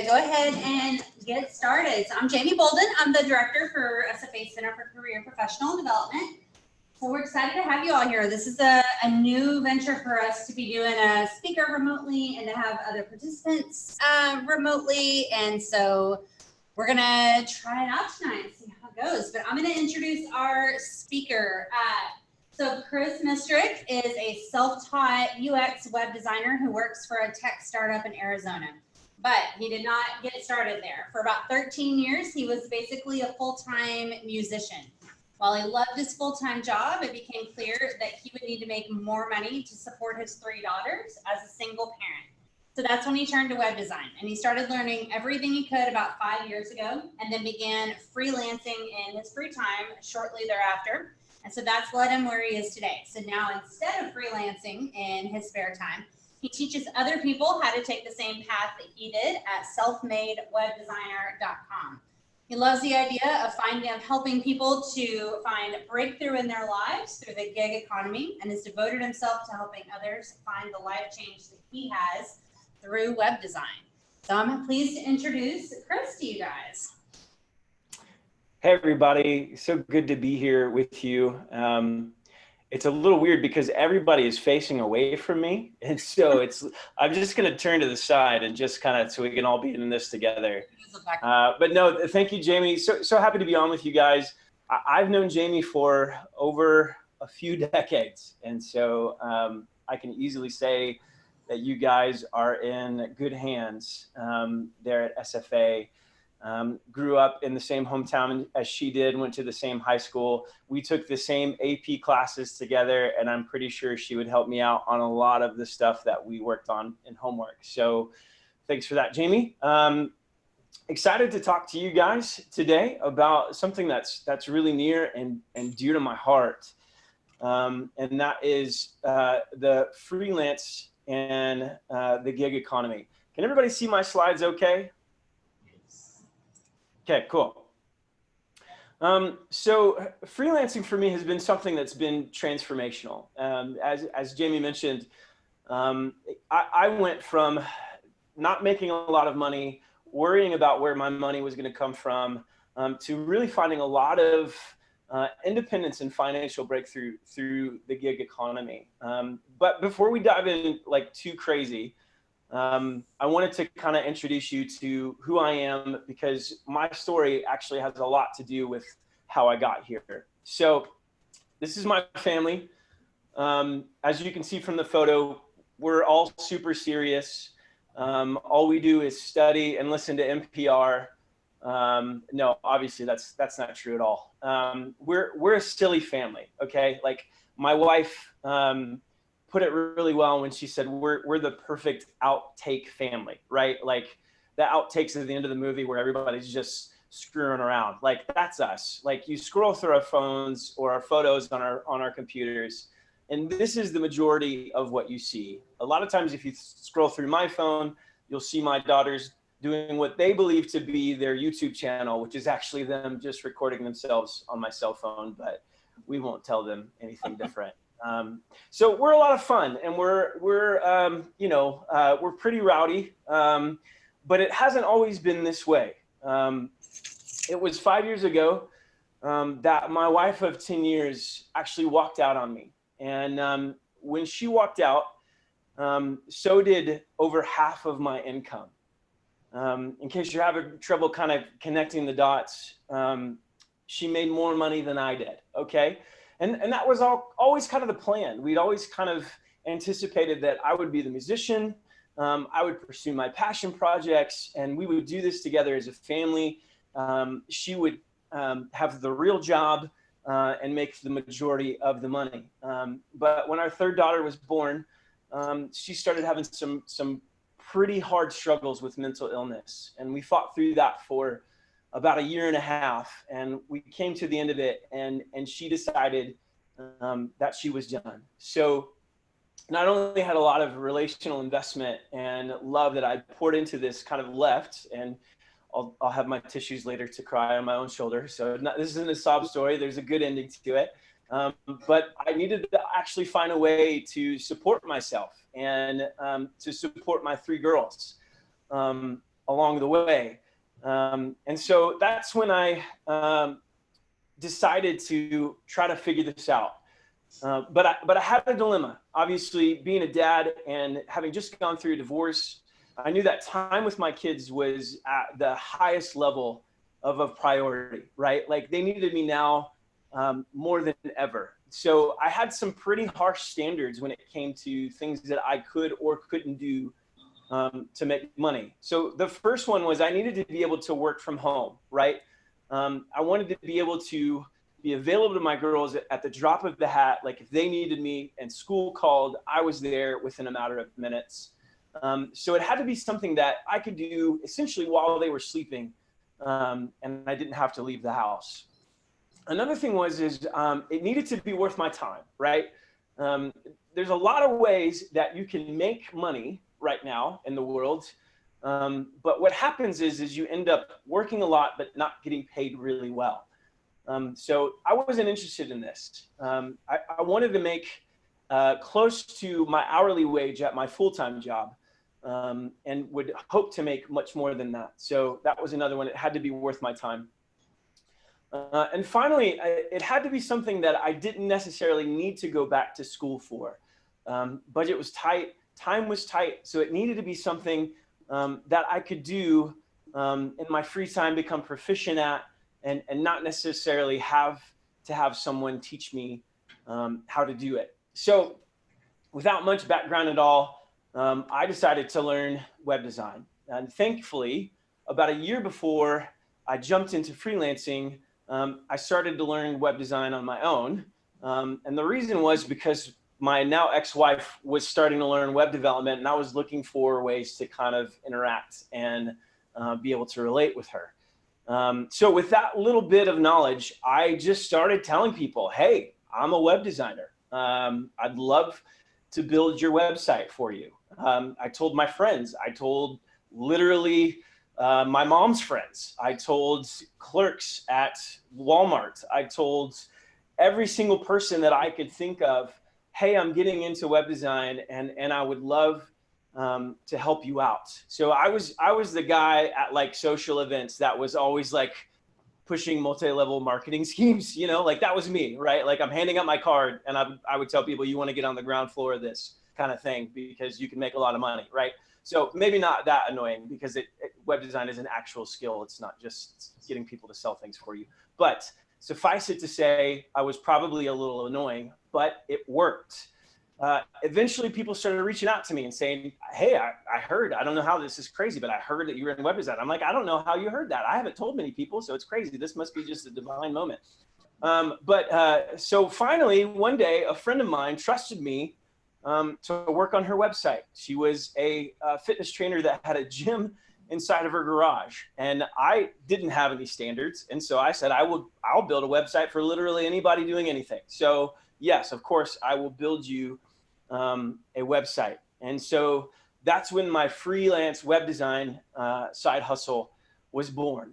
go ahead and get started. So I'm Jamie Bolden. I'm the director for SFA Center for Career and Professional Development. So we're excited to have you all here. This is a new venture for us to be doing a speaker remotely and to have other participants remotely. And so we're gonna try it out tonight and see how it goes. But I'm gonna introduce our speaker. So Chris Misterek is a self-taught UX web designer who works for a tech startup in Arizona. But he did not get started there. For about 13 years, he was basically a full-time musician. While he loved his full-time job, it became clear that he would need to make more money to support his 3 daughters as a single parent. So that's when he turned to web design, and he started learning everything he could about 5 years ago, and then began freelancing in his free time shortly thereafter. And so that's led him where he is today. So now instead of freelancing in his spare time, he teaches other people how to take the same path that he did at selfmadewebdesigner.com. He loves the idea of helping people to find breakthrough in their lives through the gig economy, and has devoted himself to helping others find the life change that he has through web design. So I'm pleased to introduce Chris to you guys. Hey everybody, so good to be here with you. It's a little weird because everybody is facing away from me, and so I'm just going to turn to the side and just kind of so we can all be in this together. But no, thank you, Jamie. So happy to be on with you guys. I've known Jamie for over a few decades, and so I can easily say that you guys are in good hands there at SFA. Grew up in the same hometown as she did, went to the same high school. We took the same AP classes together, and I'm pretty sure she would help me out on a lot of the stuff that we worked on in homework. So thanks for that, Jamie. Excited to talk to you guys today about something that's really near and dear to my heart. And that is the freelance and the gig economy. Can everybody see my slides okay? Okay, cool. So freelancing for me has been something that's been transformational. As Jamie mentioned, I went from not making a lot of money, worrying about where my money was going to come from, to really finding a lot of independence and financial breakthrough through the gig economy. But before we dive in like too crazy, I wanted to kind of introduce you to who I am, because my story actually has a lot to do with how I got here. So this is my family. As you can see from the photo, we're all super serious. All we do is study and listen to NPR. No, obviously that's not true at all. We're a silly family, okay? Like my wife, put it really well when she said we're the perfect outtake family, right? Like the outtakes at the end of the movie where everybody's just screwing around. Like that's us. Like you scroll through our phones or our photos on our computers, and this is the majority of what you see. A lot of times if you scroll through my phone, you'll see my daughters doing what they believe to be their YouTube channel, which is actually them just recording themselves on my cell phone, but we won't tell them anything different. So we're a lot of fun, and we're pretty rowdy, but it hasn't always been this way. It was 5 years ago that my wife of 10 years actually walked out on me. And when she walked out, so did over half of my income. In case you're having trouble kind of connecting the dots, she made more money than I did, okay? And that was always kind of the plan. We'd always kind of anticipated that I would be the musician, I would pursue my passion projects, and we would do this together as a family. She would have the real job and make the majority of the money. But when our 3rd daughter was born, she started having some pretty hard struggles with mental illness. And we fought through that for about 1.5 years, and we came to the end of it, and she decided that she was done. So not only had a lot of relational investment and love that I poured into this kind of left, and I'll have my tissues later to cry on my own shoulder. So this isn't a sob story. There's a good ending to it. But I needed to actually find a way to support myself and to support my 3 girls. along the way. And so that's when I decided to try to figure this out. But I had a dilemma. Obviously, being a dad and having just gone through a divorce, I knew that time with my kids was at the highest level of a priority, right? Like they needed me now more than ever. So I had some pretty harsh standards when it came to things that I could or couldn't do to make money. So the first one was I needed to be able to work from home, right? I wanted to be able to be available to my girls at the drop of the hat. Like if they needed me and school called, I was there within a matter of minutes. So it had to be something that I could do essentially while they were sleeping, and I didn't have to leave the house. Another thing was it needed to be worth my time, right? There's a lot of ways that you can make money right now in the world. But what happens is you end up working a lot, but not getting paid really well. So I wasn't interested in this. I wanted to make close to my hourly wage at my full-time job, and would hope to make much more than that. So that was another one. It had to be worth my time. And finally, it had to be something that I didn't necessarily need to go back to school for. Budget was tight, time was tight, so it needed to be something that I could do in my free time, become proficient at, and not necessarily have to have someone teach me how to do it. So without much background at all, I decided to learn web design. And thankfully, about a year before I jumped into freelancing, I started to learn web design on my own. And the reason was because my now ex-wife was starting to learn web development, and I was looking for ways to kind of interact and be able to relate with her. So with that little bit of knowledge, I just started telling people, hey, I'm a web designer. I'd love to build your website for you. I told my friends, I told literally my mom's friends, I told clerks at Walmart, I told every single person that I could think of, hey, I'm getting into web design and I would love to help you out. So I was the guy at like social events that was always like pushing multi-level marketing schemes, you know, like that was me, right? Like I'm handing out my card and I would tell people, you want to get on the ground floor of this kind of thing because you can make a lot of money, right? So maybe not that annoying because web design is an actual skill. It's not just getting people to sell things for you. But suffice it to say, I was probably a little annoying, but it worked. Eventually people started reaching out to me and saying, hey, I heard, I don't know how this is crazy, but I heard that you were in web design. I'm like, I don't know how you heard that. I haven't told many people, so it's crazy. This must be just a divine moment. So finally, one day, a friend of mine trusted me to work on her website. She was a fitness trainer that had a gym inside of her garage, and I didn't have any standards. And so I said, I'll build a website for literally anybody doing anything. So yes, of course, I will build you a website. And so that's when my freelance web design side hustle was born.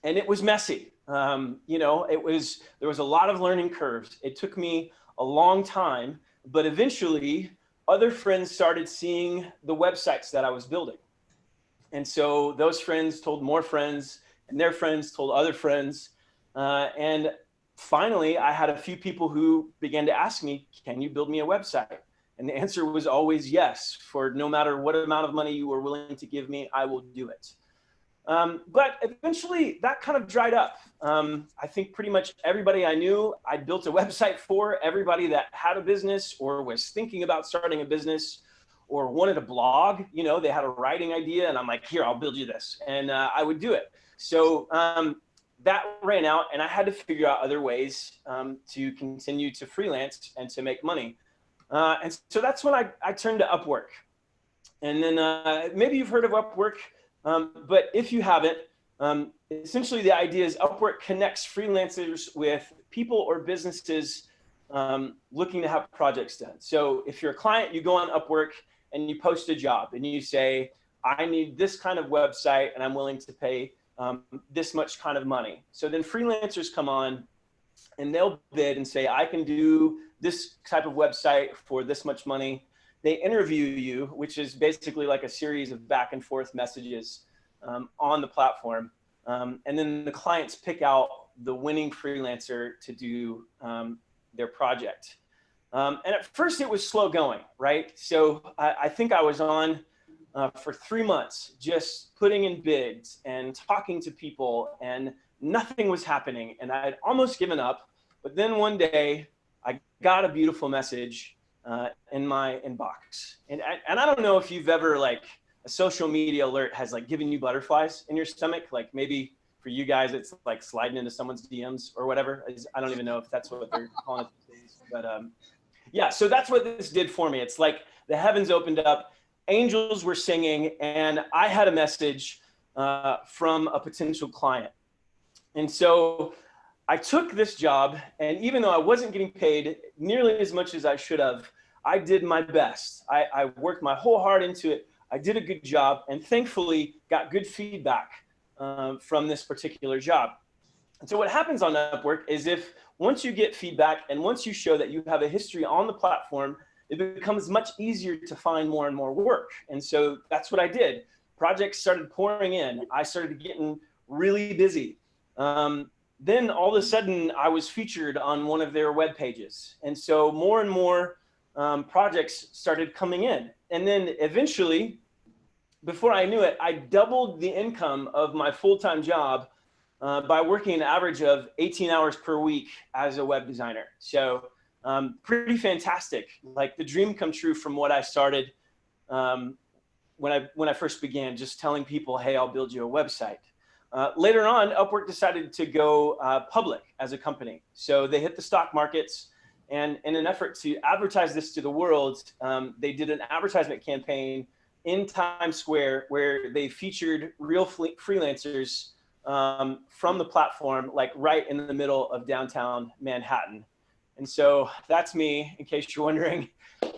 And it was messy. You know, there was a lot of learning curves. It took me a long time, but eventually other friends started seeing the websites that I was building. And so those friends told more friends, and their friends told other friends. And finally, I had a few people who began to ask me, can you build me a website? And the answer was always yes. For no matter what amount of money you were willing to give me, I will do it. But eventually that kind of dried up. I think pretty much everybody I knew, I built a website for. Everybody that had a business or was thinking about starting a business or wanted a blog, you know, they had a writing idea and I'm like, here, I'll build you this. And I would do it. So that ran out and I had to figure out other ways to continue to freelance and to make money. And so that's when I turned to Upwork. And then maybe you've heard of Upwork. But if you haven't, essentially the idea is Upwork connects freelancers with people or businesses looking to have projects done. So if you're a client, you go on Upwork and you post a job and you say, I need this kind of website and I'm willing to pay this much kind of money. So then freelancers come on and they'll bid and say, I can do this type of website for this much money. They interview you, which is basically like a series of back and forth messages. on the platform. And then the clients pick out the winning freelancer to do their project. And at first it was slow going, right? So I think I was on for 3 months, just putting in bids and talking to people, and nothing was happening. And I had almost given up. But then one day I got a beautiful message in my inbox. And I don't know if you've ever, like, a social media alert has like given you butterflies in your stomach. Like maybe for you guys, it's like sliding into someone's DMs or whatever. I don't even know if that's what they're calling it these days. But yeah, so that's what this did for me. It's like the heavens opened up, angels were singing, and I had a message from a potential client. And so I took this job, and even though I wasn't getting paid nearly as much as I should have, I did my best. I worked my whole heart into it. I did a good job, and thankfully got good feedback from this particular job. And so what happens on Upwork is, if once you get feedback and once you show that you have a history on the platform, it becomes much easier to find more and more work. And so that's what I did. Projects started pouring in. I started getting really busy. Then all of a sudden I was featured on one of their web pages. And so more and more projects started coming in. And then eventually, before I knew it, I doubled the income of my full-time job by working an average of 18 hours per week as a web designer. So pretty fantastic, like the dream come true from what I started when I first began, just telling people, hey, I'll build you a website. Later on, Upwork decided to go public as a company. So they hit the stock markets, and in an effort to advertise this to the world, they did an advertisement campaign in Times Square where they featured real freelancers from the platform, like right in the middle of downtown Manhattan. And so that's me, in case you're wondering.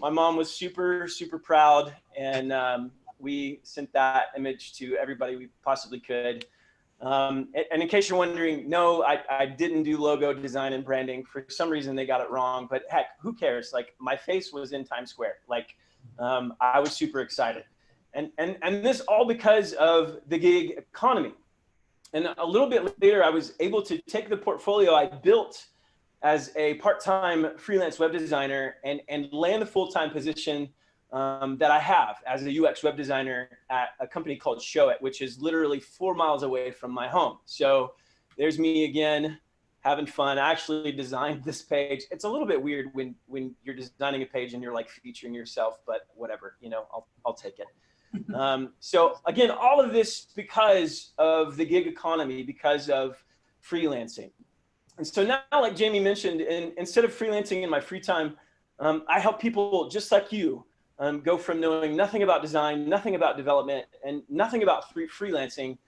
My mom was super, super proud, and we sent that image to everybody we possibly could. And in case you're wondering, no, I didn't do logo design and branding. For some reason, they got it wrong, but heck, who cares? Like, my face was in Times Square. Like, I was super excited. And this all because of the gig economy. And a little bit later, I was able to take the portfolio I built as a part-time freelance web designer and land the full-time position that I have as a UX web designer at a company called Show It, which is literally 4 miles away from my home. So there's me again, having fun. I actually designed this page. It's a little bit weird when you're designing a page and you're like featuring yourself, but whatever, you know, I'll take it. So again, all of this because of the gig economy, because of freelancing. And so now, like Jamie mentioned, instead of freelancing in my free time, I help people just like you go from knowing nothing about design, nothing about development, and nothing about freelancing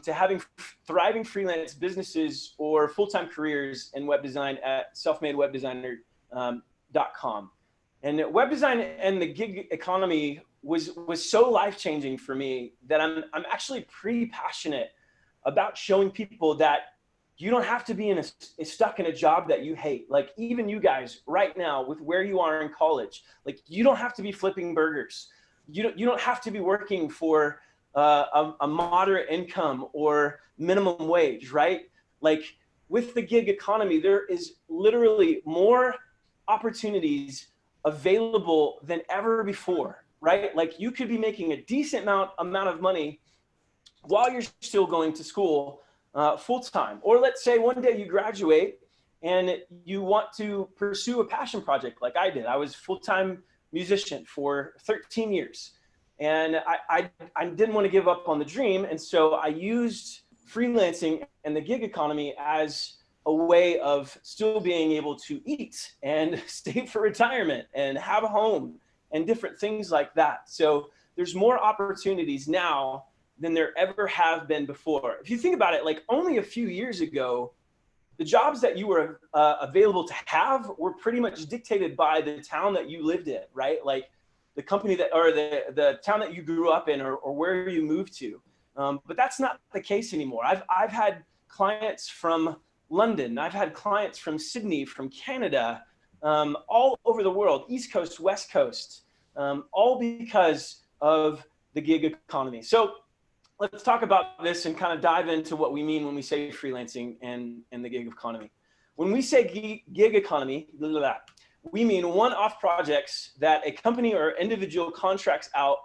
to having thriving freelance businesses or full-time careers in web design at selfmadewebdesigner.com. And web design and the gig economy was so life-changing for me that I'm actually pretty passionate about showing people that you don't have to be stuck in a job that you hate. Like, even you guys right now with where you are in college, like, you don't have to be flipping burgers. You don't have to be working for a moderate income or minimum wage, right? Like, with the gig economy, there is literally more opportunities available than ever before, right? Like, you could be making a decent amount of money while you're still going to school full-time. Or let's say one day you graduate and you want to pursue a passion project like I did. I was a full-time musician for 13 years. And I didn't want to give up on the dream. And so I used freelancing and the gig economy as a way of still being able to eat and save for retirement and have a home and different things like that. So there's more opportunities now than there ever have been before. If you think about it, like, only a few years ago, the jobs that you were available to have were pretty much dictated by the town that you lived in, right? Like, the company that, or the town that you grew up in, or where you moved to. But that's not the case anymore. I've had clients from London. I've had clients from Sydney, from Canada, all over the world, East Coast, West Coast, all because of the gig economy. So let's talk about this and kind of dive into what we mean when we say freelancing and the gig economy. When we say gig economy, we mean one-off projects that a company or individual contracts out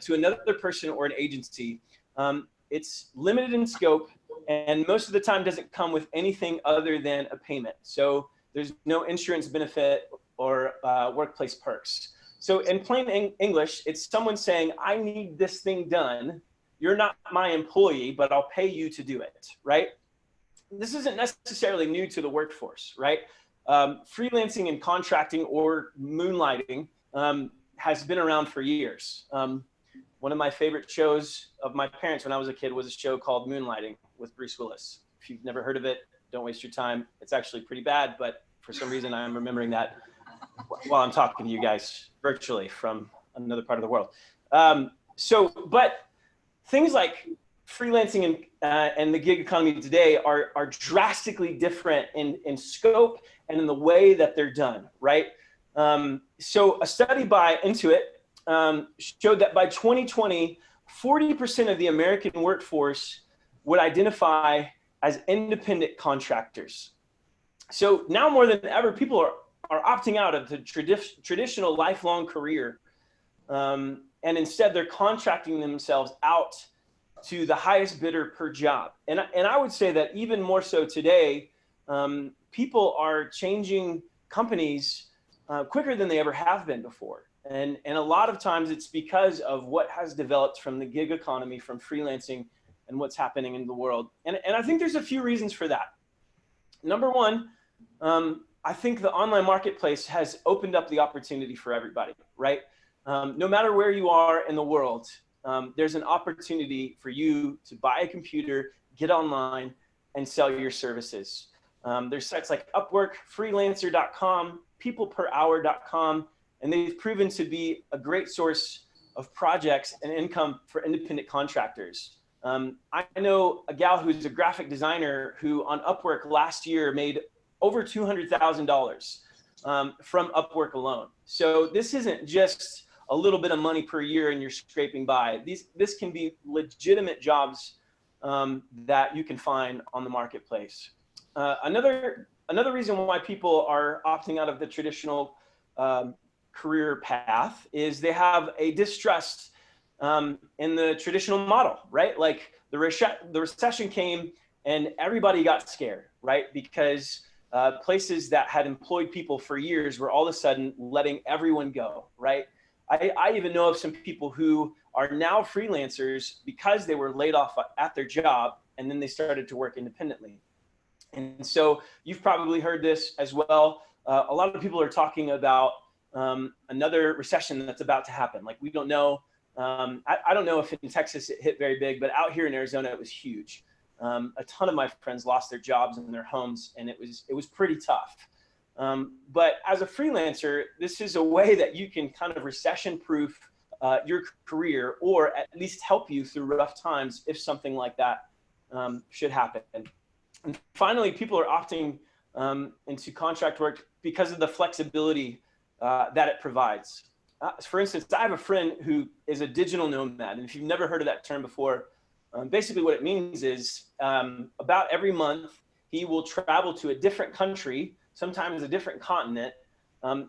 to another person or an agency. It's limited in scope, and most of the time doesn't come with anything other than a payment. So there's no insurance benefit or workplace perks. So in plain English, it's someone saying, I need this thing done. You're not my employee, but I'll pay you to do it, right? This isn't necessarily new to the workforce, right? Freelancing and contracting or moonlighting has been around for years. One of my favorite shows of my parents when I was a kid was a show called Moonlighting with Bruce Willis. If you've never heard of it, don't waste your time. It's actually pretty bad, but for some reason I'm remembering that while I'm talking to you guys virtually from another part of the world. But things like freelancing and the gig economy today are drastically different in scope and in the way that they're done, right? So a study by Intuit showed that by 2020, 40% of the American workforce would identify as independent contractors. So now more than ever, people are opting out of the traditional lifelong career, and instead they're contracting themselves out to the highest bidder per job. And I would say that even more so today, people are changing companies quicker than they ever have been before. And a lot of times it's because of what has developed from the gig economy, from freelancing, and what's happening in the world. And I think there's a few reasons for that. Number one, I think the online marketplace has opened up the opportunity for everybody, right? No matter where you are in the world, there's an opportunity for you to buy a computer, get online, and sell your services. There's sites like Upwork, Freelancer.com, peopleperhour.com, and they've proven to be a great source of projects and income for independent contractors. I know a gal who's a graphic designer who on Upwork last year made over $200,000 from Upwork alone. So this isn't just a little bit of money per year and you're scraping by. This can be legitimate jobs that you can find on the marketplace. Another reason why people are opting out of the traditional career path is they have a distrust in the traditional model, right? Like the recession came and everybody got scared, right? Because places that had employed people for years were all of a sudden letting everyone go, right? I even know of some people who are now freelancers because they were laid off at their job and then they started to work independently. And so you've probably heard this as well. A lot of people are talking about another recession that's about to happen. Like we don't know. I don't know if in Texas it hit very big, but out here in Arizona, it was huge. A ton of my friends lost their jobs and their homes, and it was pretty tough. But as a freelancer, this is a way that you can kind of recession-proof your career, or at least help you through rough times if something like that should happen. And finally, people are opting into contract work because of the flexibility that it provides. For instance, I have a friend who is a digital nomad, and if you've never heard of that term before, basically what it means is about every month he will travel to a different country, sometimes a different continent,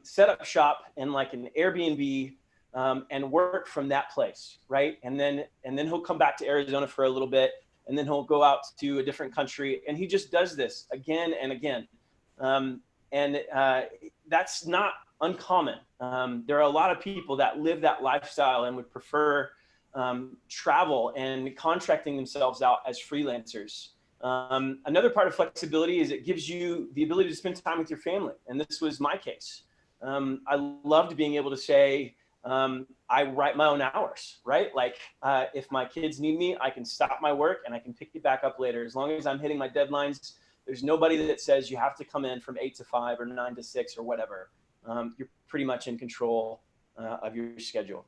set up shop in like an Airbnb, and work from that place, right? And then he'll come back to Arizona for a little bit, and then he'll go out to a different country, and he just does this again and again. That's not uncommon. There are a lot of people that live that lifestyle and would prefer travel and contracting themselves out as freelancers. Another part of flexibility is it gives you the ability to spend time with your family. And this was my case. I loved being able to say, I write my own hours, right? Like if my kids need me, I can stop my work and I can pick it back up later. As long as I'm hitting my deadlines, there's nobody that says you have to come in from 8 to 5 or 9 to 6 or whatever. You're pretty much in control of your schedule.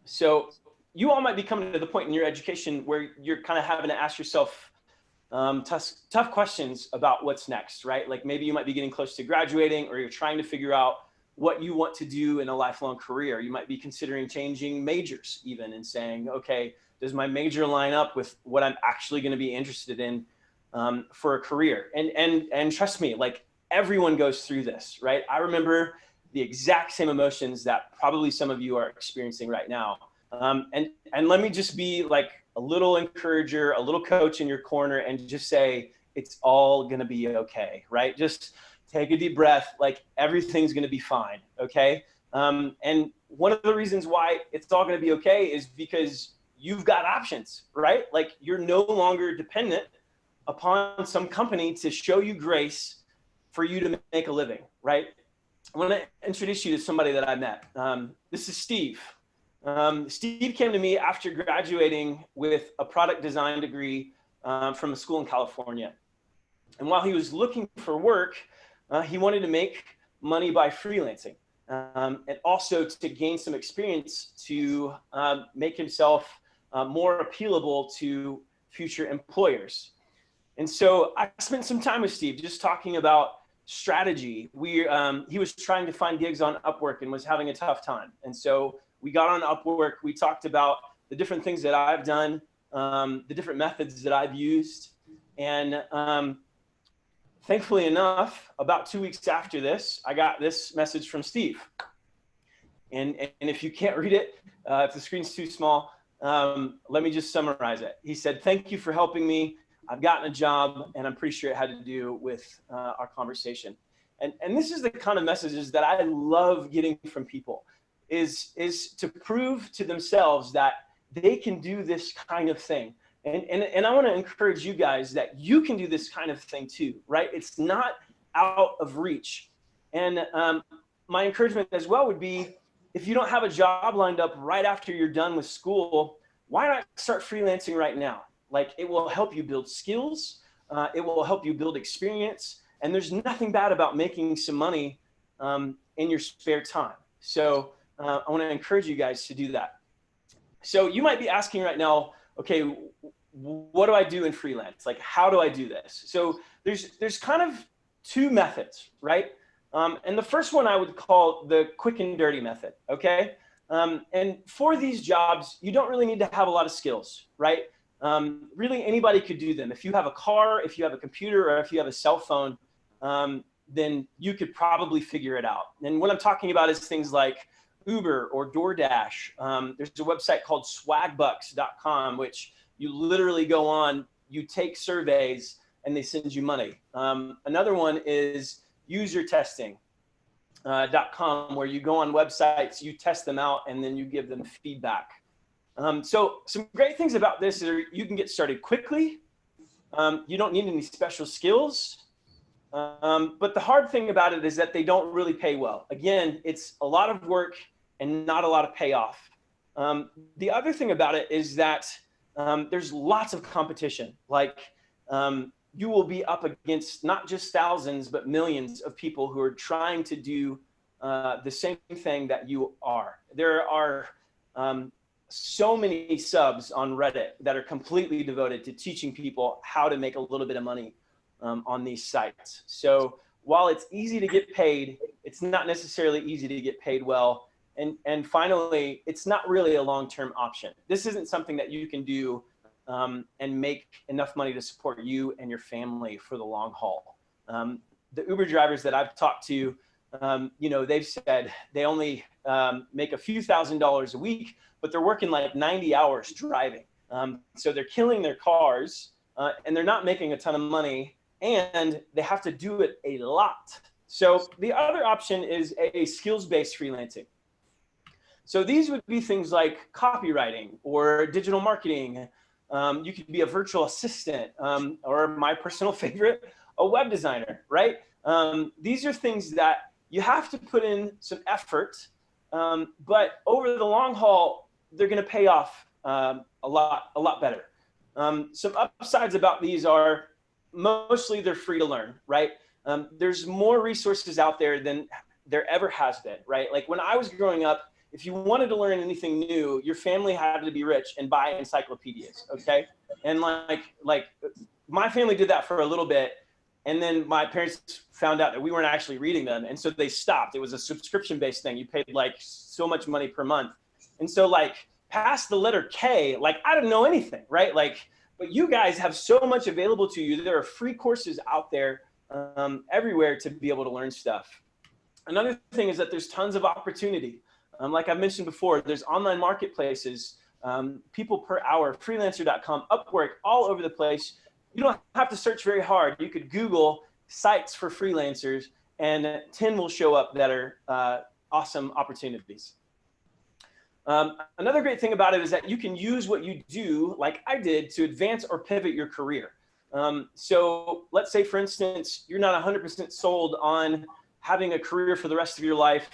So you all might be coming to the point in your education where you're kind of having to ask yourself tough questions about what's next, right? Like maybe you might be getting close to graduating, or you're trying to figure out what you want to do in a lifelong career. You might be considering changing majors even and saying, okay, Does my major line up with what I'm actually going to be interested in for a career? And trust me, like everyone goes through this, right? I remember the exact same emotions that probably some of you are experiencing right now. And let me just be like a little encourager, a little coach in your corner, and just say, it's all going to be okay, right? Just take a deep breath. Like everything's going to be fine. Okay. And one of the reasons why it's all going to be okay is because you've got options, right? Like you're no longer dependent upon some company to show you grace for you to make a living, right? I want to introduce you to somebody that I met. This is Steve. Steve came to me after graduating with a product design degree from a school in California. And while he was looking for work, he wanted to make money by freelancing and also to gain some experience to make himself more appealable to future employers. And so I spent some time with Steve just talking about strategy. He was trying to find gigs on Upwork and was having a tough time. And so we got on Upwork. We talked about the different things that I've done, the different methods that I've used. And thankfully enough, about 2 weeks after this, I got this message from Steve. And if you can't read it, if the screen's too small, let me just summarize it. He said, "Thank you for helping me. I've gotten a job," and I'm pretty sure it had to do with our conversation. And this is the kind of messages that I love getting from people, is to prove to themselves that they can do this kind of thing. And I want to encourage you guys that you can do this kind of thing too, right? It's not out of reach. And my encouragement as well would be, if you don't have a job lined up right after you're done with school, why not start freelancing right now? Like, it will help you build skills. It will help you build experience. And there's nothing bad about making some money in your spare time. So I want to encourage you guys to do that. So you might be asking right now, okay, what do I do in freelance? Like, how do I do this? So there's kind of two methods, right? And the first one I would call the quick and dirty method, okay? And for these jobs, you don't really need to have a lot of skills, right? Really anybody could do them. If you have a car, if you have a computer, or if you have a cell phone, then you could probably figure it out. And what I'm talking about is things like Uber or DoorDash. There's a website called swagbucks.com, which you literally go on, you take surveys, and they send you money. Another one is usertesting.com, where you go on websites, you test them out, and then you give them feedback. So some great things about this are you can get started quickly. You don't need any special skills. But the hard thing about it is that they don't really pay well. Again, it's a lot of work and not a lot of payoff. The other thing about it is that there's lots of competition. Like, you will be up against not just thousands, but millions of people who are trying to do the same thing that you are. There are so many subs on Reddit that are completely devoted to teaching people how to make a little bit of money on these sites. So while it's easy to get paid, it's not necessarily easy to get paid well. And finally, it's not really a long-term option. This isn't something that you can do and make enough money to support you and your family for the long haul. The Uber drivers that I've talked to, they've said they only make a few $1,000s a week, but they're working like 90 hours driving. So they're killing their cars and they're not making a ton of money, and they have to do it a lot. So the other option is a skills-based freelancing. So these would be things like copywriting or digital marketing. You could be a virtual assistant, or my personal favorite, a web designer, right? These are things that you have to put in some effort, but over the long haul, they're going to pay off a lot better. Some upsides about these are mostly they're free to learn, right? There's more resources out there than there ever has been, right? Like when I was growing up, if you wanted to learn anything new, your family had to be rich and buy encyclopedias, okay? And like my family did that for a little bit, and then my parents found out that we weren't actually reading them, and so they stopped. It was a subscription-based thing. You paid like so much money per month. And so like past the letter K, like I don't know anything, right? Like, but you guys have so much available to you. There are free courses out there everywhere to be able to learn stuff. Another thing is that there's tons of opportunity. Like I mentioned before, there's online marketplaces, people per hour, freelancer.com, Upwork, all over the place. You don't have to search very hard. You could Google sites for freelancers and 10 will show up that are awesome opportunities. Another great thing about it is that you can use what you do, like I did, to advance or pivot your career. So let's say, for instance, you're not 100% sold on having a career for the rest of your life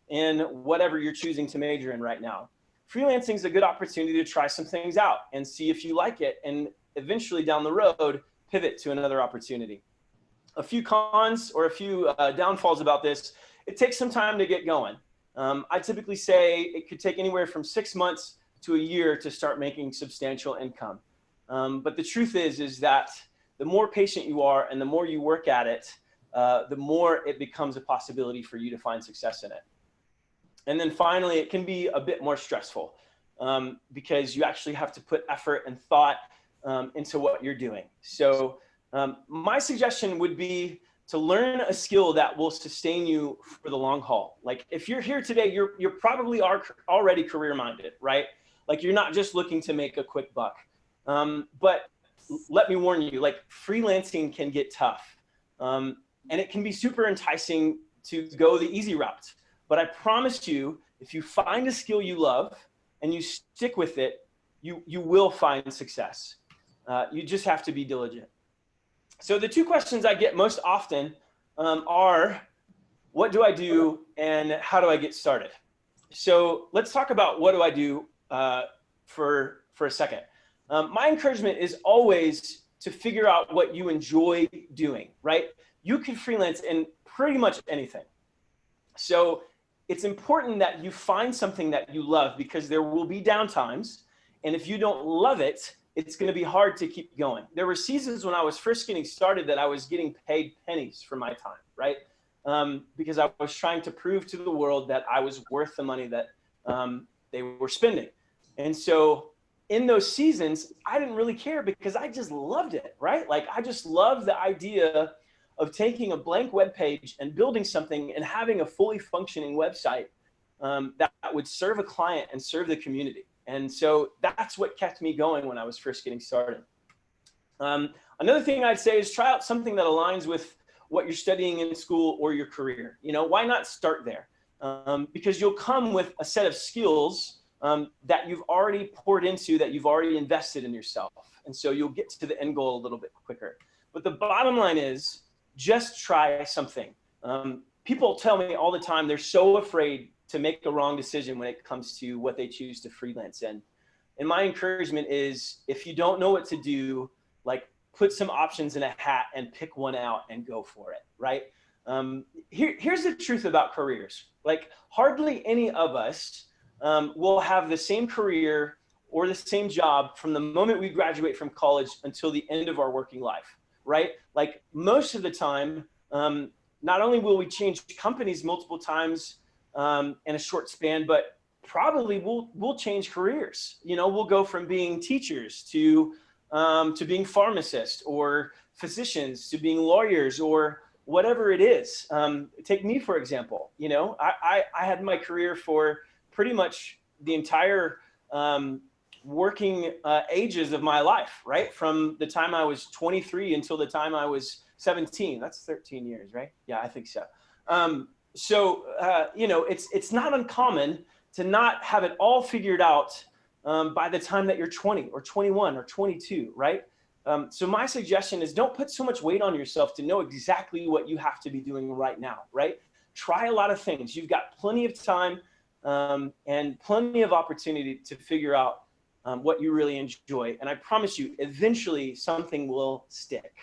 in whatever you're choosing to major in right now. Freelancing is a good opportunity to try some things out and see if you like it, and eventually down the road, pivot to another opportunity. A few cons or a few downfalls about this: it takes some time to get going. I typically say it could take anywhere from 6 months to a year to start making substantial income. But the truth is that the more patient you are and the more you work at it, the more it becomes a possibility for you to find success in it. And then finally, it can be a bit more stressful because you actually have to put effort and thought into what you're doing. So my suggestion would be to learn a skill that will sustain you for the long haul. Like if you're here today, you're probably already career-minded, right? Like you're not just looking to make a quick buck. But let me warn you, like freelancing can get tough. And it can be super enticing to go the easy route. But I promise you, if you find a skill you love and you stick with it, you will find success. You just have to be diligent. So the two questions I get most often are, what do I do and how do I get started? So let's talk about what do I do for a second. My encouragement is always to figure out what you enjoy doing, right? You can freelance in pretty much anything. So it's important that you find something that you love, because there will be downtimes. And if you don't love it, it's going to be hard to keep going. There were seasons when I was first getting started that I was getting paid pennies for my time, right? Because I was trying to prove to the world that I was worth the money that they were spending. And so in those seasons, I didn't really care because I just loved it, right? Like I just loved the idea of taking a blank web page and building something and having a fully functioning website that would serve a client and serve the community. And so that's what kept me going when I was first getting started. Another thing I'd say is try out something that aligns with what you're studying in school or your career. You know, why not start there? Because you'll come with a set of skills that you've already poured into, that you've already invested in yourself. And so you'll get to the end goal a little bit quicker. But the bottom line is just try something. People tell me all the time they're so afraid to make a wrong decision when it comes to what they choose to freelance in. And my encouragement is, if you don't know what to do, like put some options in a hat and pick one out and go for it, right? Here's the truth about careers. Like hardly any of us will have the same career or the same job from the moment we graduate from college until the end of our working life, right? Like most of the time, not only will we change companies multiple times in a short span, but probably we'll change careers. You know, we'll go from being teachers to being pharmacists or physicians to being lawyers or whatever it is. Take me, for example. You know, I had my career for pretty much the entire working ages of my life, right? From the time I was 23 until the time I was 17. That's 13 years, right? Yeah, I think so. You know, it's not uncommon to not have it all figured out by the time that you're 20 or 21 or 22, right? So my suggestion is don't put so much weight on yourself to know exactly what you have to be doing right now, right? Try a lot of things. You've got plenty of time and plenty of opportunity to figure out what you really enjoy. And I promise you, eventually something will stick.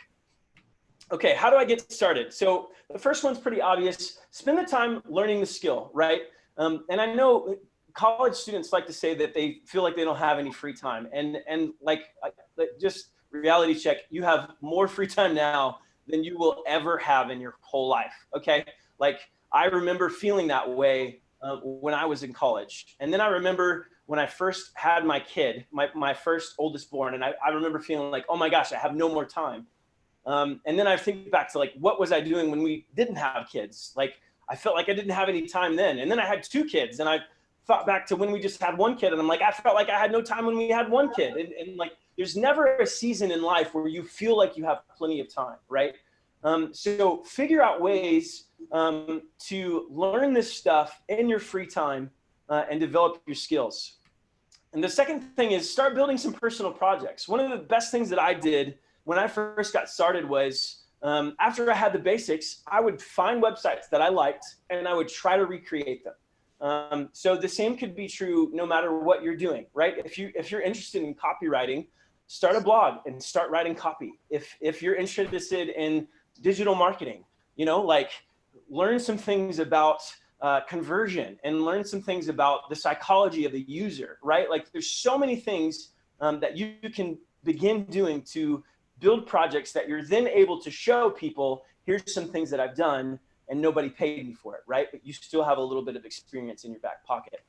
Okay, how do I get started? So the first one's pretty obvious. Spend the time learning the skill, right? And I know college students like to say that they feel like they don't have any free time. And like just reality check, you have more free time now than you will ever have in your whole life, okay? Like I remember feeling that way when I was in college. And then I remember when I first had my kid, my first oldest born, and I remember feeling like, oh my gosh, I have no more time. And then I think back to like, what was I doing when we didn't have kids? Like, I felt like I didn't have any time then. And then I had 2 kids, and I thought back to when we just had 1 kid, and I'm like, I felt like I had no time when we had 1 kid. And like, there's never a season in life where you feel like you have plenty of time, right? So figure out ways to learn this stuff in your free time and develop your skills. And the second thing is start building some personal projects. One of the best things that I did when I first got started was after I had the basics, I would find websites that I liked and I would try to recreate them. So the same could be true no matter what you're doing, right? If you're interested in copywriting, start a blog and start writing copy. If you're interested in digital marketing, like learn some things about conversion and learn some things about the psychology of the user, right? Like there's so many things that you can begin doing to build projects that you're then able to show people, here's some things that I've done and nobody paid me for it, right? But you still have a little bit of experience in your back pocket.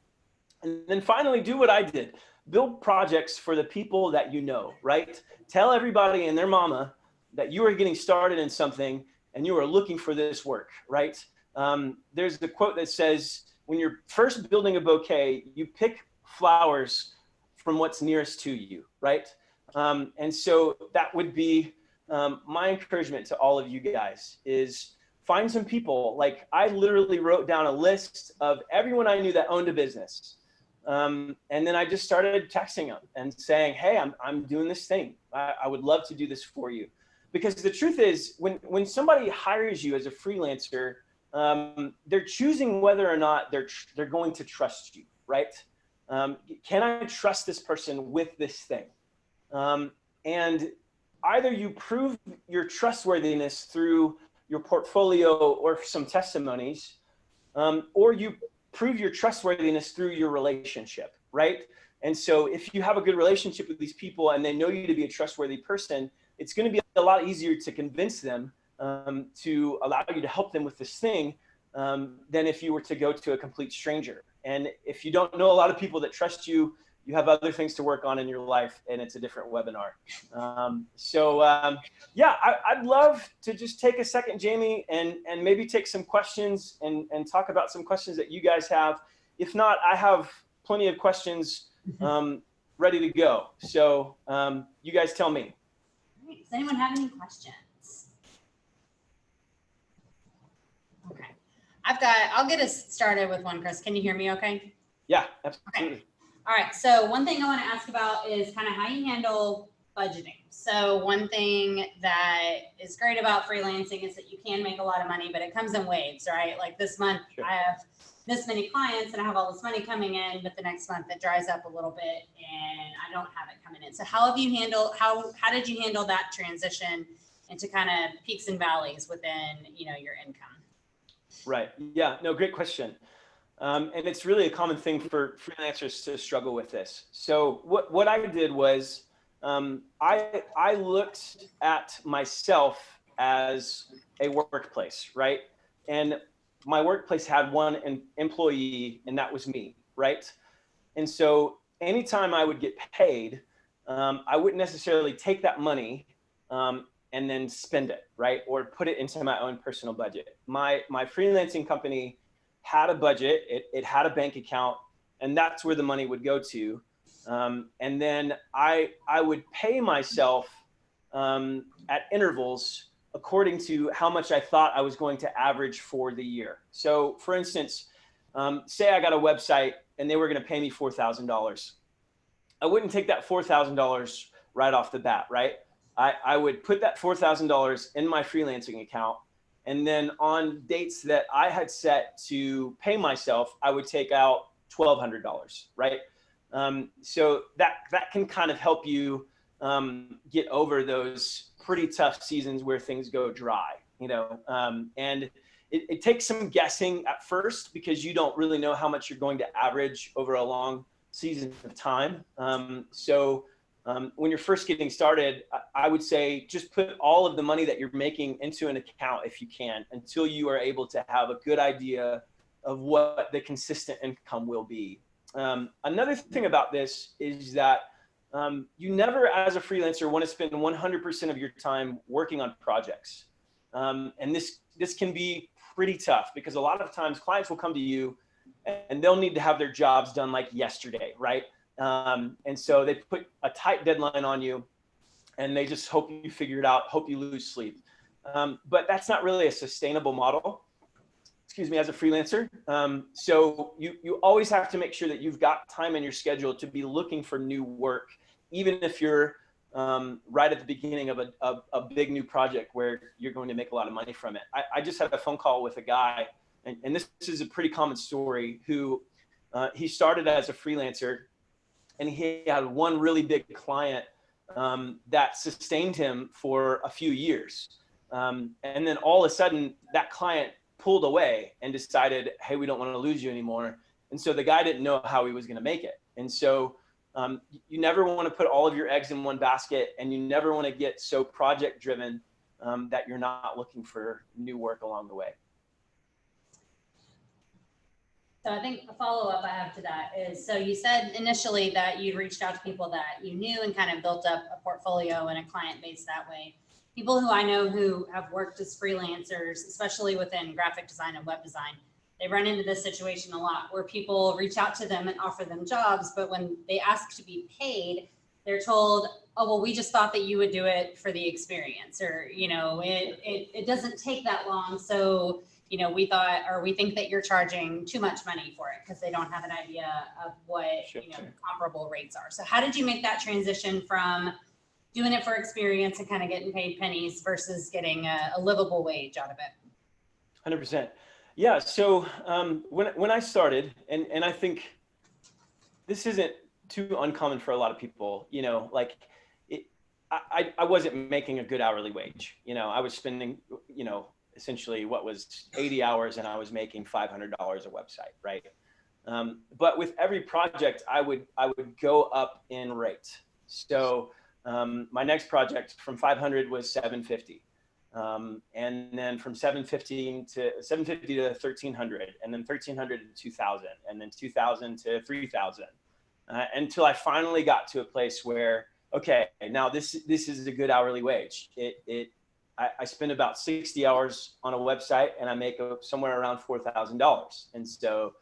And then finally, do what I did. Build projects for the people that you know, right? Tell everybody and their mama that you are getting started in something and you are looking for this work, right? There's the quote that says, when you're first building a bouquet, you pick flowers from what's nearest to you, right? And so that would be my encouragement to all of you guys is find some people. Like I literally wrote down a list of everyone I knew that owned a business. And then I just started texting them and saying, hey, I'm doing this thing. I would love to do this for you. Because the truth is, when somebody hires you as a freelancer, they're choosing whether or not they're going to trust you, right? Can I trust this person with this thing? And either you prove your trustworthiness through your portfolio or some testimonies, or you prove your trustworthiness through your relationship, right? And so if you have a good relationship with these people and they know you to be a trustworthy person, it's going to be a lot easier to convince them to allow you to help them with this thing than if you were to go to a complete stranger. And if you don't know a lot of people that trust you, you have other things to work on in your life, and it's a different webinar. Yeah, I'd love to just take a second, Jamie, and maybe take some questions and talk about some questions that you guys have. If not, I have plenty of questions ready to go. So you guys tell me. Does anyone have any questions? Okay. I'll get us started with one, Chris. Can you hear me okay? Yeah, absolutely. Okay. All right. So one thing I want to ask about is kind of how you handle budgeting. So one thing that is great about freelancing is that you can make a lot of money, but it comes in waves, right? Like this month, sure, I have this many clients and I have all this money coming in, but the next month it dries up a little bit and I don't have it coming in. So how have you handled, how did you handle that transition into kind of peaks and valleys within, your income? Right. Yeah, no, great question. And it's really a common thing for freelancers to struggle with this. So what I did was I looked at myself as a workplace, right? And my workplace had one employee, and that was me, right? And so anytime I would get paid, I wouldn't necessarily take that money and then spend it, right? Or put it into my own personal budget. My freelancing company had a budget, it had a bank account, and that's where the money would go to. And then I would pay myself at intervals according to how much I thought I was going to average for the year. So for instance, say I got a website and they were going to pay me $4,000. I wouldn't take that $4,000 right off the bat, right? I would put that $4,000 in my freelancing account. And then on dates that I had set to pay myself, I would take out $1,200, right? So that can kind of help you get over those pretty tough seasons where things go dry, and it takes some guessing at first because you don't really know how much you're going to average over a long season of time. When you're first getting started, I would say just put all of the money that you're making into an account if you can, until you are able to have a good idea of what the consistent income will be. Another thing about this is that you never, as a freelancer, want to spend 100% of your time working on projects. And this can be pretty tough because a lot of times clients will come to you and they'll need to have their jobs done like yesterday, right? And so they put a tight deadline on you and they just hope you figure it out, hope you lose sleep. But that's not really a sustainable model, excuse me, as a freelancer. So you always have to make sure that you've got time in your schedule to be looking for new work, even if you're right at the beginning of a big new project where you're going to make a lot of money from it. I just had a phone call with a guy, and this is a pretty common story, who he started as a freelancer and he had one really big client that sustained him for a few years. And then all of a sudden that client pulled away and decided, hey, we don't want to lose you anymore. And so the guy didn't know how he was going to make it. And so you never want to put all of your eggs in one basket, and you never want to get so project driven that you're not looking for new work along the way. So I think a follow-up I have to that is, so you said initially that you reached out to people that you knew and kind of built up a portfolio and a client base that way. People who I know who have worked as freelancers, especially within graphic design and web design, they run into this situation a lot where people reach out to them and offer them jobs, but when they ask to be paid, they're told, oh, well, we just thought that you would do it for the experience, or, you know, it doesn't take that long. So, you know, we thought, or we think that you're charging too much money for it, because they don't have an idea of what, Sure. you know, comparable rates are. So how did you make that transition from doing it for experience and kind of getting paid pennies versus getting a livable wage out of it? 100%. Yeah. So when I started, and I think this isn't too uncommon for a lot of people, you know, like I wasn't making a good hourly wage. You know, I was spending, you know, essentially what was 80 hours and I was making $500 a website, right? But with every project, I would go up in rate. So my next project from 500 was 750. And then from 750 to 1300, and then 1300 to 2000, and then 2000 to 3000, until I finally got to a place where, okay, now this is a good hourly wage. I spend about 60 hours on a website and I make somewhere around $4,000. And so,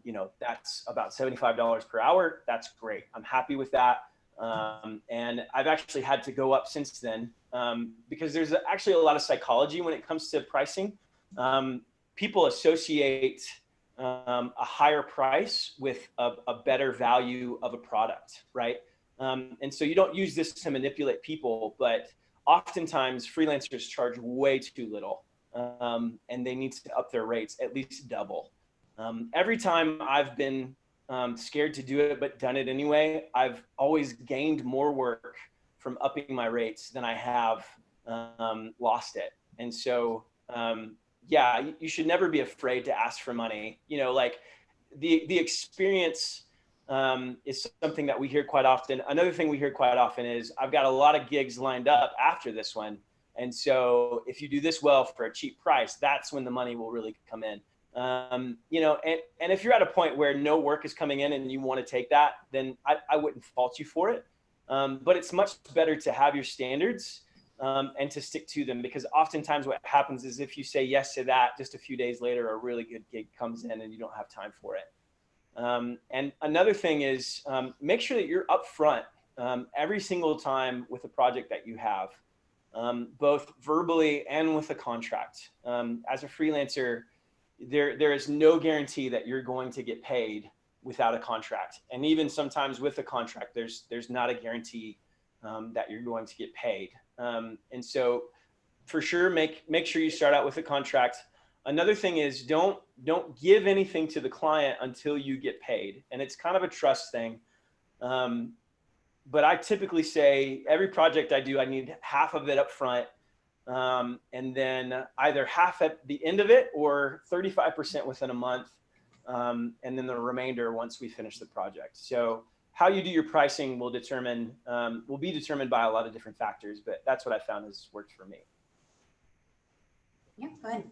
you know, that's about $75 per hour. That's great. I'm happy with that. And I've actually had to go up since then, because there's actually a lot of psychology when it comes to pricing. People associate a higher price with a better value of a product, right? And so you don't use this to manipulate people, but oftentimes freelancers charge way too little, and they need to up their rates at least double. Every time I've been scared to do it, but done it anyway, I've always gained more work from upping my rates than I have lost it. And so, yeah, you should never be afraid to ask for money. You know, like the experience is something that we hear quite often. Another thing we hear quite often is, I've got a lot of gigs lined up after this one. And so if you do this well for a cheap price, that's when the money will really come in. You know, and if you're at a point where no work is coming in and you want to take that, then I wouldn't fault you for it. But it's much better to have your standards and to stick to them, because oftentimes what happens is if you say yes to that, just a few days later, a really good gig comes in and you don't have time for it. And another thing is, make sure that you're upfront every single time with a project that you have, both verbally and with a contract. As a freelancer, there is no guarantee that you're going to get paid without a contract. And even sometimes with a contract, there's not a guarantee that you're going to get paid. And so for sure, make sure you start out with a contract. Another thing is, don't give anything to the client until you get paid. And it's kind of a trust thing. But I typically say every project I do, I need half of it up front. And then either half at the end of it or 35% within a month. And then the remainder once we finish the project. So how you do your pricing will be determined by a lot of different factors, but that's what I found has worked for me. Yeah, go ahead.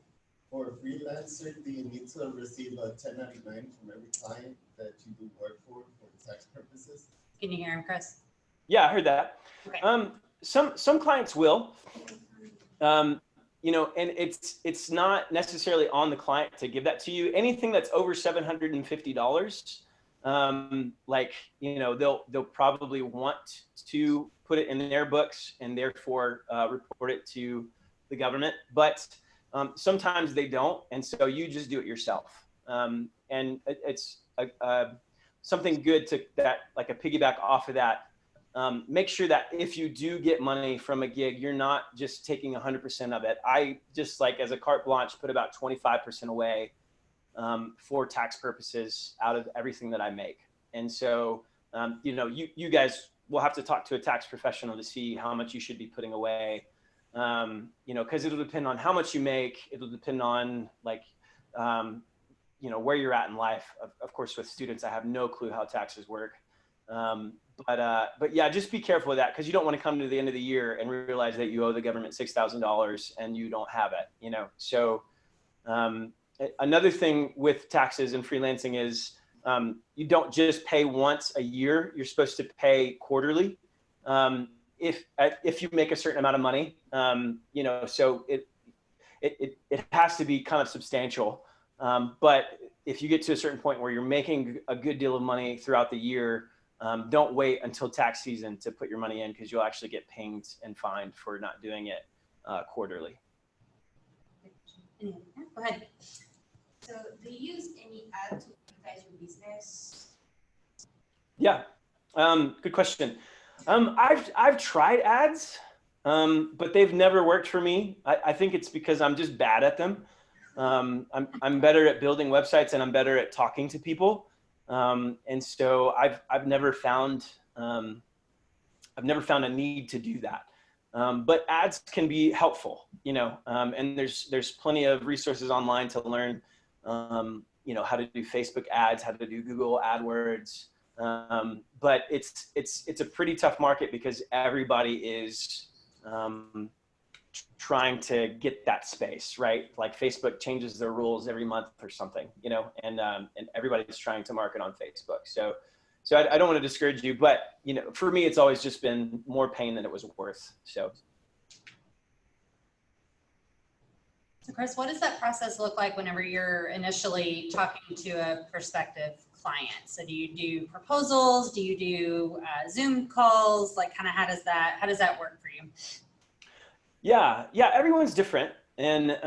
For a freelancer, do you need to receive a 1099 from every client that you do work for tax purposes? Can you hear him, Chris? Yeah, I heard that. Okay. Some clients will, you know, and it's not necessarily on the client to give that to you. Anything that's over $750, like, you know, they'll probably want to put it in their books and therefore report it to the government. But sometimes they don't, and so you just do it yourself. And it's something good to that, like a piggyback off of that. Make sure that if you do get money from a gig, you're not just taking 100% of it. I just, like, as a carte blanche, put about 25% away for tax purposes out of everything that I make. And so, you know, you guys will have to talk to a tax professional to see how much you should be putting away. You know, because it'll depend on how much you make. It'll depend on, like, you know, where you're at in life. Of course, with students, I have no clue how taxes work. But yeah, just be careful with that, because you don't want to come to the end of the year and realize that you owe the government $6,000 and you don't have it, you know? So another thing with taxes and freelancing is you don't just pay once a year. You're supposed to pay quarterly. If you make a certain amount of money, you know, so it has to be kind of substantial. But if you get to a certain point where you're making a good deal of money throughout the year, don't wait until tax season to put your money in, because you'll actually get pinged and fined for not doing it quarterly. Go ahead. So do you use any ad to advertise your business? Yeah, good question. I've tried ads, but they've never worked for me. I think it's because I'm just bad at them. I'm better at building websites, and I'm better at talking to people. And so I've never found a need to do that. But ads can be helpful, you know, and there's plenty of resources online to learn, you know, how to do Facebook ads, how to do Google AdWords. But it's a pretty tough market, because everybody is trying to get that space, right? Like, Facebook changes their rules every month or something, you know, and everybody's trying to market on Facebook. So I don't want to discourage you, but, you know, for me, it's always just been more pain than it was worth. So Chris, what does that process look like whenever you're initially talking to a prospective client? So do you do proposals? Do you do Zoom calls? Like, kind of how does that work for you? Yeah, everyone's different. And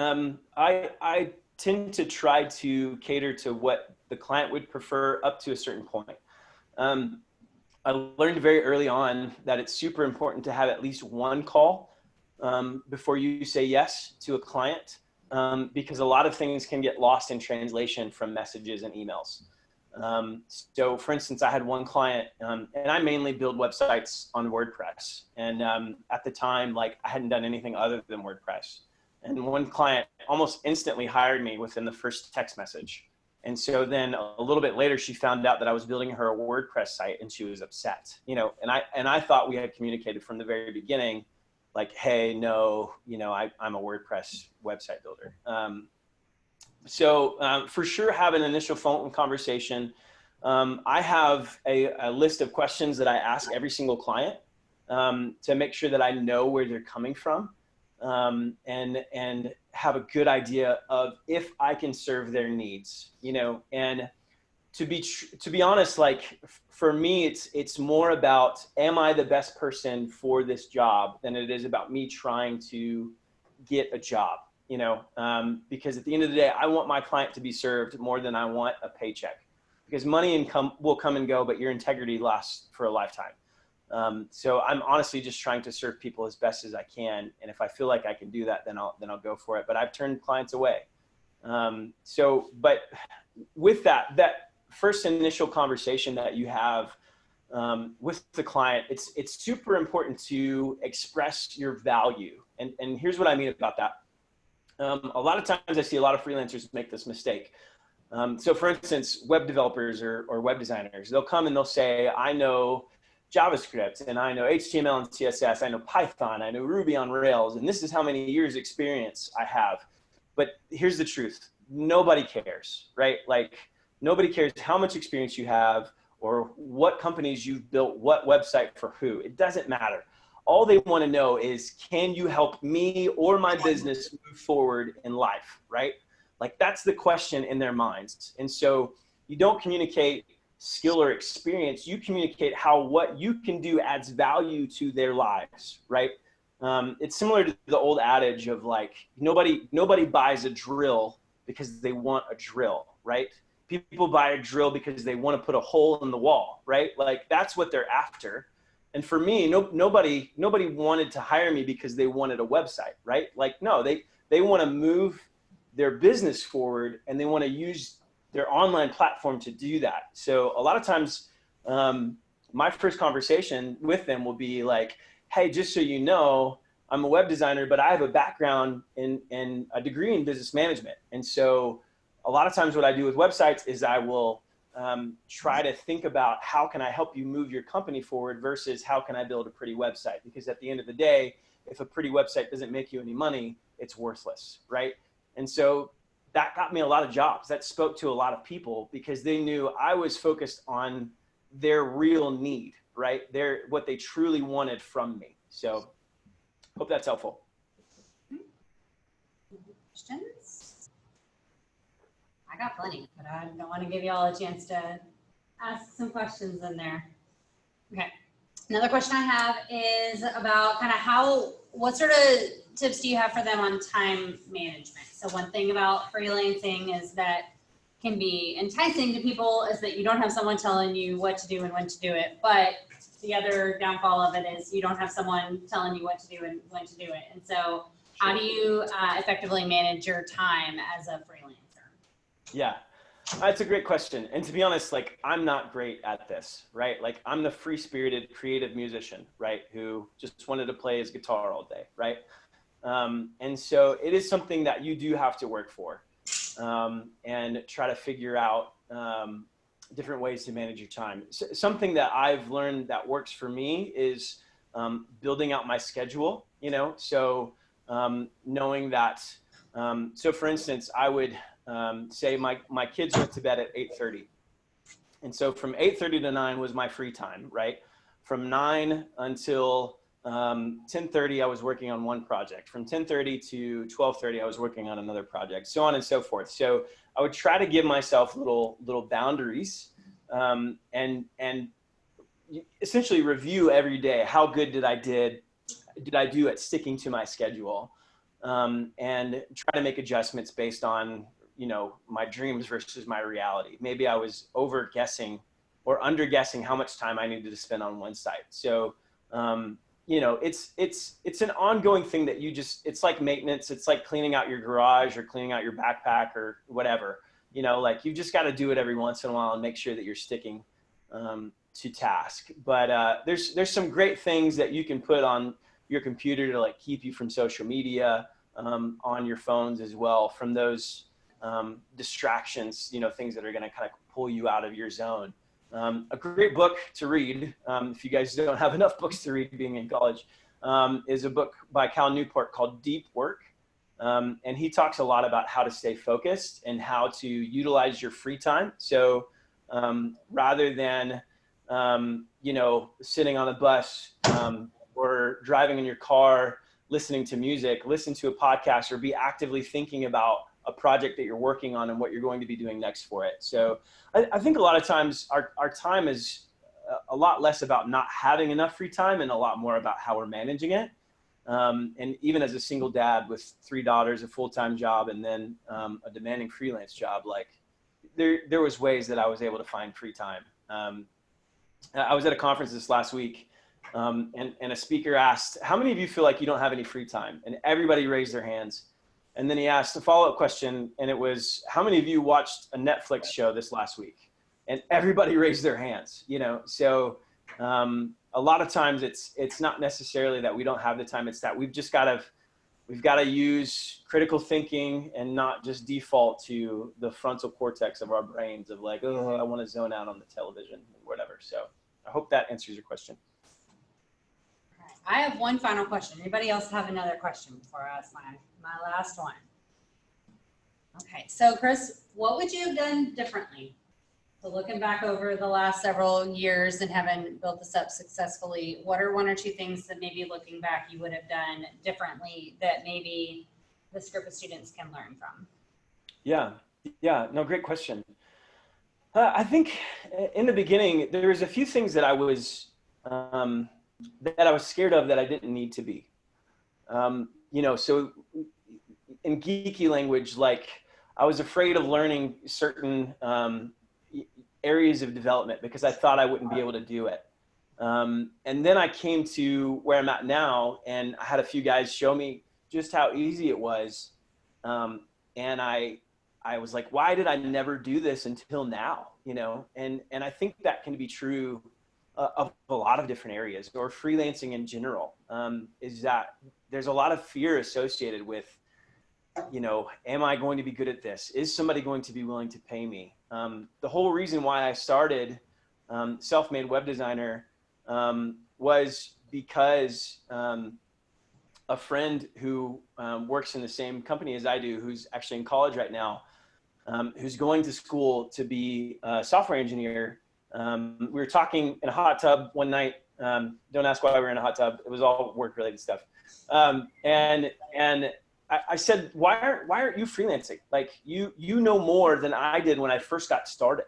I tend to try to cater to what the client would prefer up to a certain point. I learned very early on that it's super important to have at least one call before you say yes to a client, because a lot of things can get lost in translation from messages and emails. So for instance, I had one client, and I mainly build websites on WordPress. And at the time, like, I hadn't done anything other than WordPress. And one client almost instantly hired me within the first text message. And so then a little bit later, she found out that I was building her a WordPress site, and she was upset, you know, and I thought we had communicated from the very beginning, like, hey, no, you know, I'm a WordPress website builder. So for sure, have an initial phone conversation. I have a list of questions that I ask every single client to make sure that I know where they're coming from, and have a good idea of if I can serve their needs, you know. And to be honest, like, for me, it's more about, am I the best person for this job, than it is about me trying to get a job, you know, because at the end of the day, I want my client to be served more than I want a paycheck, because money income will come and go, but your integrity lasts for a lifetime. So I'm honestly just trying to serve people as best as I can. And if I feel like I can do that, then I'll go for it. But I've turned clients away. But with that first initial conversation that you have with the client, it's super important to express your value. And here's what I mean about that. A lot of times I see a lot of freelancers make this mistake. So for instance, web developers or web designers, they'll come and they'll say, I know JavaScript, and I know HTML and CSS, I know Python, I know Ruby on Rails, and this is how many years experience I have. But here's the truth. Nobody cares, right? Like nobody cares how much experience you have or what companies you've built, what website for who. It doesn't matter. All they want to know is, can you help me or my business move forward in life, right? Like that's the question in their minds. And so you don't communicate skill or experience, you communicate how what you can do adds value to their lives, right? It's similar to the old adage of like, nobody buys a drill because they want a drill, right? People buy a drill because they want to put a hole in the wall, right? Like that's what they're after. And for me, nobody wanted to hire me because they wanted a website, right? Like, no, they want to move their business forward and they want to use their online platform to do that. So a lot of times, my first conversation with them will be like, hey, just so you know, I'm a web designer, but I have a background in a degree in business management. And so a lot of times what I do with websites is I will try to think about how can I help you move your company forward versus how can I build a pretty website? Because at the end of the day, if a pretty website doesn't make you any money, it's worthless, right? And so that got me a lot of jobs. That spoke to a lot of people because they knew I was focused on their real need, right? What they truly wanted from me. So hope that's helpful. Questions? I got plenty, but I don't want to give you all a chance to ask some questions in there. Okay. Another question I have is about kind of what sort of tips do you have for them on time management? So one thing about freelancing is that can be enticing to people is that you don't have someone telling you what to do and when to do it. But the other downfall of it is you don't have someone telling you what to do and when to do it. And so how do you effectively manage your time as a freelancer? Yeah, that's a great question. And to be honest, like I'm not great at this, right? Like I'm the free-spirited creative musician, right? Who just wanted to play his guitar all day, right? And so it is something that you do have to work for and try to figure out different ways to manage your time. Something that I've learned that works for me is building out my schedule, so knowing that, so for instance, I would say my kids went to bed at 8:30. And so from 8:30 to 9 was my free time, right? From 9 until 10:30, I was working on one project. From 10:30 to 12:30, I was working on another project, so on and so forth. So I would try to give myself little boundaries and essentially review every day. How good did I do at sticking to my schedule, and try to make adjustments based on my dreams versus my reality. Maybe I was over guessing or under guessing how much time I needed to spend on one site. So it's an ongoing thing that it's like maintenance. It's like cleaning out your garage or cleaning out your backpack or whatever, like you just got to do it every once in a while and make sure that you're sticking to task. But there's some great things that you can put on your computer to like keep you from social media, on your phones as well, from those distractions, things that are going to kind of pull you out of your zone. A great book to read, if you guys don't have enough books to read being in college, is a book by Cal Newport called Deep Work. And he talks a lot about how to stay focused and how to utilize your free time. So rather than, sitting on a bus or driving in your car, listening to music, listen to a podcast, or be actively thinking about a project that you're working on and what you're going to be doing next for it. So I think a lot of times our time is a lot less about not having enough free time and a lot more about how we're managing it. And even as a single dad with 3 daughters, a full-time job, and then a demanding freelance job, like there was ways that I was able to find free time. I was at a conference this last week, and a speaker asked, how many of you feel like you don't have any free time? And everybody raised their hands. And then he asked a follow-up question, and it was, how many of you watched a Netflix show this last week? And everybody raised their hands, So a lot of times it's not necessarily that we don't have the time. It's that we've got to use critical thinking and not just default to the frontal cortex of our brains of like, oh, I want to zone out on the television or whatever. So I hope that answers your question. I have one final question. Anybody else have another question before I ask my last one? Okay, so Chris, what would you have done differently? So looking back over the last several years and having built this up successfully, what are one or two things that maybe looking back you would have done differently that maybe this group of students can learn from? Yeah, no, great question. I think in the beginning, there was a few things that I was scared of that I didn't need to be. So in geeky language, like I was afraid of learning certain areas of development because I thought I wouldn't be able to do it. And then I came to where I'm at now, and I had a few guys show me just how easy it was. And I was like, why did I never do this until now? And I think that can be true of a lot of different areas, or freelancing in general, is that there's a lot of fear associated with, am I going to be good at this? Is somebody going to be willing to pay me? The whole reason why I started Self-Made Web Designer was because a friend who works in the same company as I do, who's actually in college right now, who's going to school to be a software engineer. We were talking in a hot tub one night. Don't ask why we were in a hot tub. It was all work-related stuff. And I said, why aren't you freelancing? Like you know more than I did when I first got started.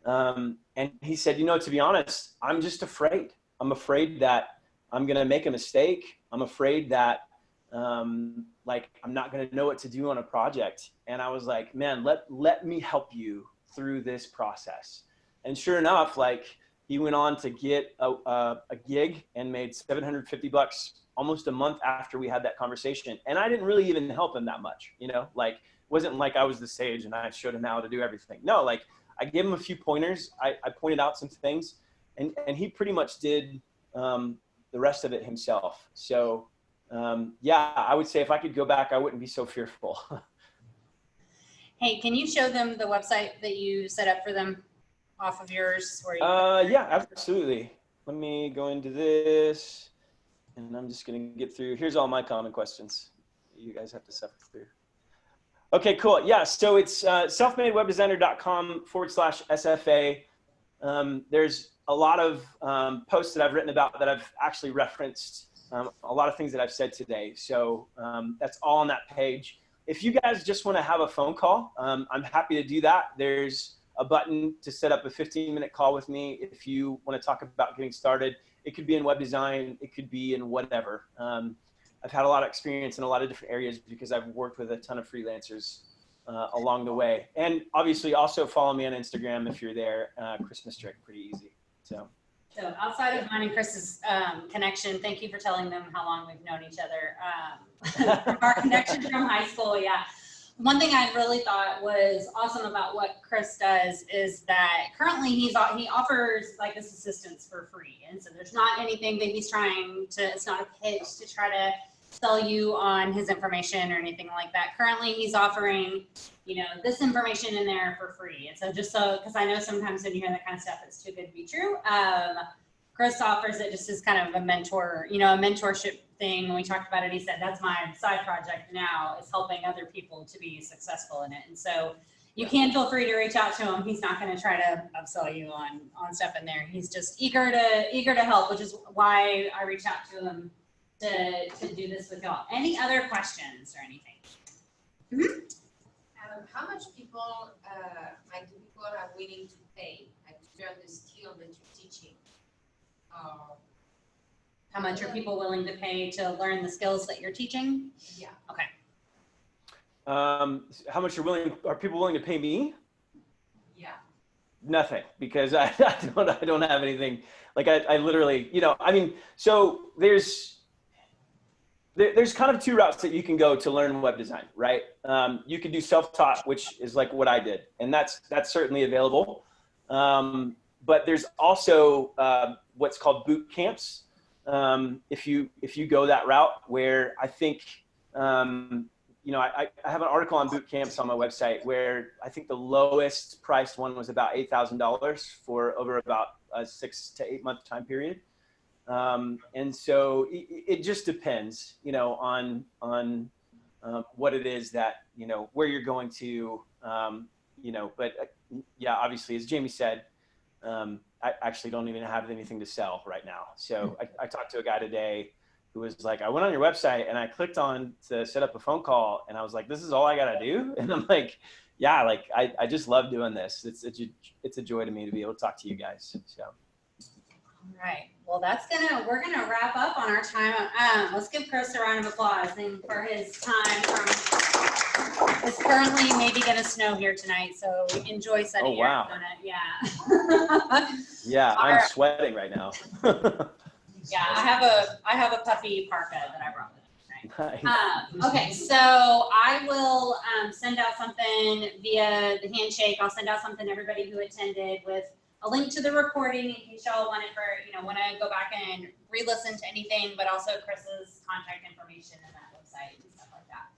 And he said, to be honest, I'm just afraid. I'm afraid that I'm going to make a mistake. I'm afraid that I'm not going to know what to do on a project. And I was like, man, let me help you through this process. And sure enough, he went on to get a gig and made $750 almost a month after we had that conversation. And I didn't really even help him that much, it wasn't like I was the sage and I showed him how to do everything. No, I gave him a few pointers. I pointed out some things, and he pretty much did the rest of it himself. So I would say if I could go back, I wouldn't be so fearful. Hey, can you show them the website that you set up for them off of yours? Yeah, absolutely. Let me go into this, and I'm just going to get through. Here's all my common questions you guys have to suffer through. Okay, cool. Yeah, so it's selfmadewebdesigner.com/SFA. There's a lot of posts that I've written about that I've actually referenced, a lot of things that I've said today. So that's all on that page. If you guys just want to have a phone call, I'm happy to do that. There's a button to set up a 15-minute call with me if you want to talk about getting started. It could be in web design. It could be in whatever. I've had a lot of experience in a lot of different areas because I've worked with a ton of freelancers along the way. And obviously also follow me on Instagram if you're there, Chris Misterek, pretty easy. So outside of mine and Chris's connection, thank you for telling them how long we've known each other. From our connection from high school, yeah. One thing I really thought was awesome about what Chris does is that currently he offers this assistance for free. And so there's not anything that he's trying to, it's not a pitch to try to sell you on his information or anything like that. Currently he's offering, this information in there for free. And so because I know sometimes when you hear that kind of stuff, it's too good to be true. Chris offers it just as kind of a mentor, a mentorship thing. When we talked about it, he said, that's my side project now, is helping other people to be successful in it. And so you can feel free to reach out to him. He's not going to try to upsell you on stuff in there. He's just eager to help, which is why I reached out to him to do this with y'all. Any other questions or anything? Mm-hmm. How much people are willing to pay to learn the skill that you're teaching? How much are people willing to pay to learn the skills that you're teaching? Yeah. Okay. How much are people willing to pay me? Yeah. Nothing, because I don't have anything. I literally, so there's kind of two routes that you can go to learn web design, right? You could do self-taught, which is like what I did, and that's certainly available. But there's also what's called boot camps. If you go that route, where I think, I have an article on boot camps on my website where I think the lowest priced one was about $8,000 for over about a 6 to 8 month time period. And so it just depends, on what it is that, you know, where you're going to, you know, but yeah, obviously, as Jamie said, I actually don't even have anything to sell right now. So I talked to a guy today who was like, I went on your website and I clicked on to set up a phone call, and I was like, this is all I got to do. And I'm like, yeah, like I just love doing this. It's a joy to me to be able to talk to you guys. So. All right. Well, we're gonna wrap up on our time. Let's give Chris a round of applause for his time it's currently maybe gonna snow here tonight, so enjoy sunny Arizona. Yeah. Yeah, I'm sweating right now. Yeah, I have a puffy parka that I brought with me tonight. Nice. Okay, so I will send out something via the handshake. I'll send out something to everybody who attended with a link to the recording in case y'all want to go back and re-listen to anything, but also Chris's contact information and that website and stuff like that.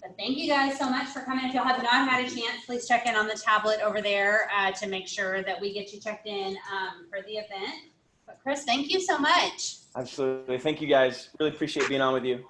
But thank you guys so much for coming. If y'all have not had a chance, please check in on the tablet over there to make sure that we get you checked in for the event. But Chris, thank you so much. Absolutely. Thank you guys. Really appreciate being on with you.